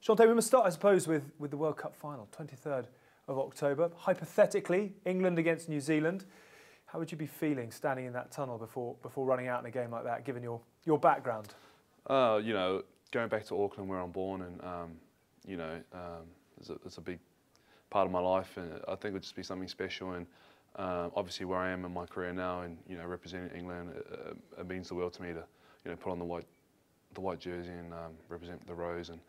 Shontayne, we must start, I suppose, with the World Cup final, 23rd of October. Hypothetically, England against New Zealand. How would you be feeling standing in that tunnel before running out in a game like that, given your background? You know, going back to Auckland where I'm born, and it's a big part of my life, and I think it would just be something special. And obviously, where I am in my career now, and representing England, it means the world to me to put on the white jersey and represent the rose. And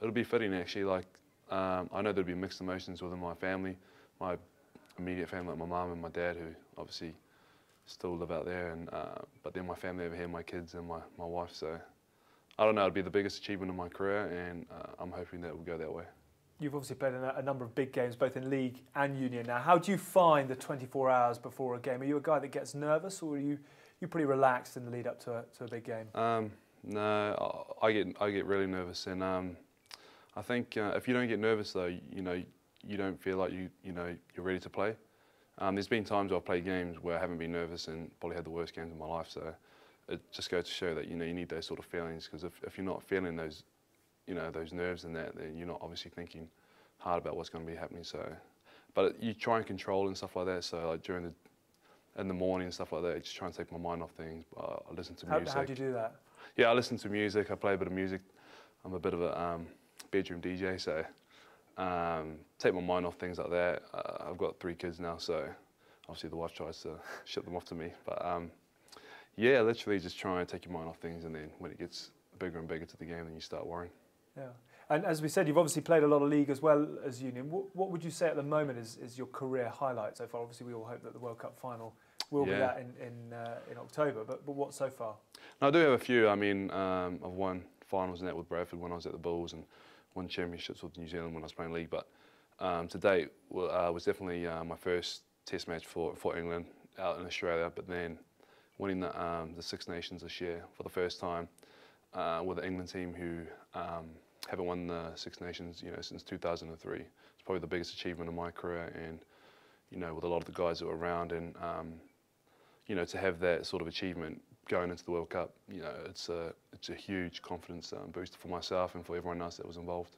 it'll be fitting actually. Like I know there'll be mixed emotions within my family, my immediate family, like my mum and my dad, who obviously still live out there, and but then my family over here, my kids and my wife. So I don't know, it'll be the biggest achievement of my career, and I'm hoping that it will go that way. You've obviously played in a number of big games, both in league and union. Now, how do you find the 24 hours before a game? Are you a guy that gets nervous, or are you pretty relaxed in the lead up to a big game? No, I get really nervous, and I think if you don't get nervous though, you don't feel like you're ready to play. There's been times where I've played games where I haven't been nervous and probably had the worst games of my life. So it just goes to show that you need those sort of feelings, because if you're not feeling those those nerves and that, then you're not obviously thinking hard about what's going to be happening. So, but you try and control and stuff like that. So like in the morning and stuff like that, I just try and take my mind off things. I listen to music. How do you do that? Yeah, I listen to music. I play a bit of music. I'm a bit of a bedroom DJ, so take my mind off things like that. I've got 3 kids now, so obviously the wife tries to shut them off to me. But yeah, literally just try and take your mind off things, and then when it gets bigger and bigger to the game, then you start worrying. Yeah, and as we said, you've obviously played a lot of league as well as union. What would you say at the moment is your career highlight so far? Obviously, we all hope that the World Cup final will be that in October, but what so far? No, I do have a few. I mean, I've won finals and that with Bradford when I was at the Bulls, and won championships with New Zealand when I was playing league. But to date, was definitely my first Test match for England out in Australia. But then winning the Six Nations this year for the first time with the England team, who haven't won the Six Nations since 2003. It's probably the biggest achievement of my career, and with a lot of the guys that were around, and to have that sort of achievement going into the World Cup, it's a huge confidence booster for myself and for everyone else that was involved.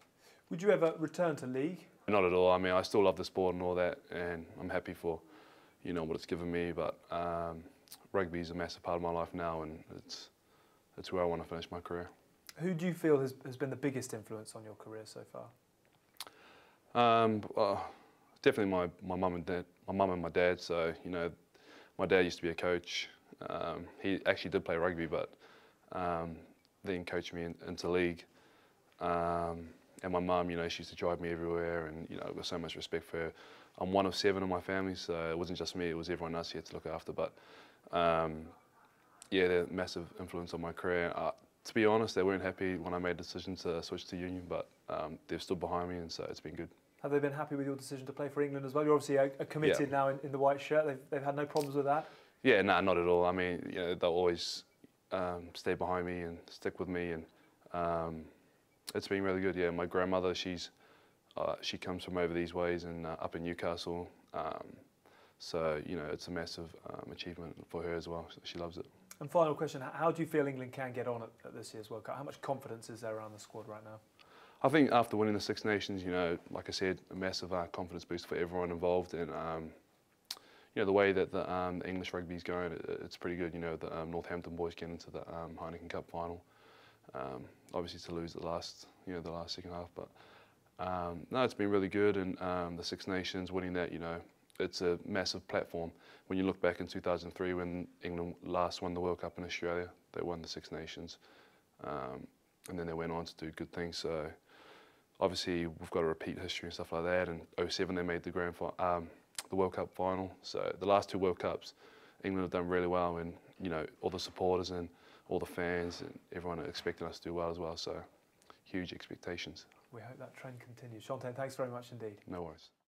Would you ever return to league? Not at all. I mean, I still love the sport and all that, and I'm happy for what it's given me. But rugby is a massive part of my life now, and it's where I want to finish my career. Who do you feel has been the biggest influence on your career so far? Definitely my mum and dad. My mum and my dad. So my dad used to be a coach. He actually did play rugby, but then coached me into league. And my mum, she used to drive me everywhere, and I've got so much respect for her. I'm one of 7 in my family, so it wasn't just me; it was everyone else he had to look after. But yeah, they're a massive influence on my career. To be honest, they weren't happy when I made the decision to switch to union, but they've stood behind me, and so it's been good. Have they been happy with your decision to play for England as well? You're obviously committed now in the white shirt. They've had no problems with that? Yeah, no, not at all. I mean, they'll always stay behind me and stick with me, and it's been really good. Yeah, my grandmother, she comes from over these ways and up in Newcastle, so it's a massive achievement for her as well. She loves it. And final question: how do you feel England can get on at this year's World Cup? How much confidence is there around the squad right now? I think after winning the Six Nations, like I said, a massive confidence boost for everyone involved, and the way that the English rugby is going, it's pretty good. The Northampton boys get into the Heineken Cup final. Obviously to lose the last second half, but no, it's been really good. And the Six Nations, winning that, it's a massive platform. When you look back in 2003, when England last won the World Cup in Australia, they won the Six Nations, and then they went on to do good things. So obviously we've got to repeat history and stuff like that. And '07 they made the the World Cup final. So the last 2 World Cups, England have done really well, and all the supporters and all the fans and everyone are expecting us to do well as well. So huge expectations. We hope that trend continues. Shontayne, thanks very much indeed. No worries.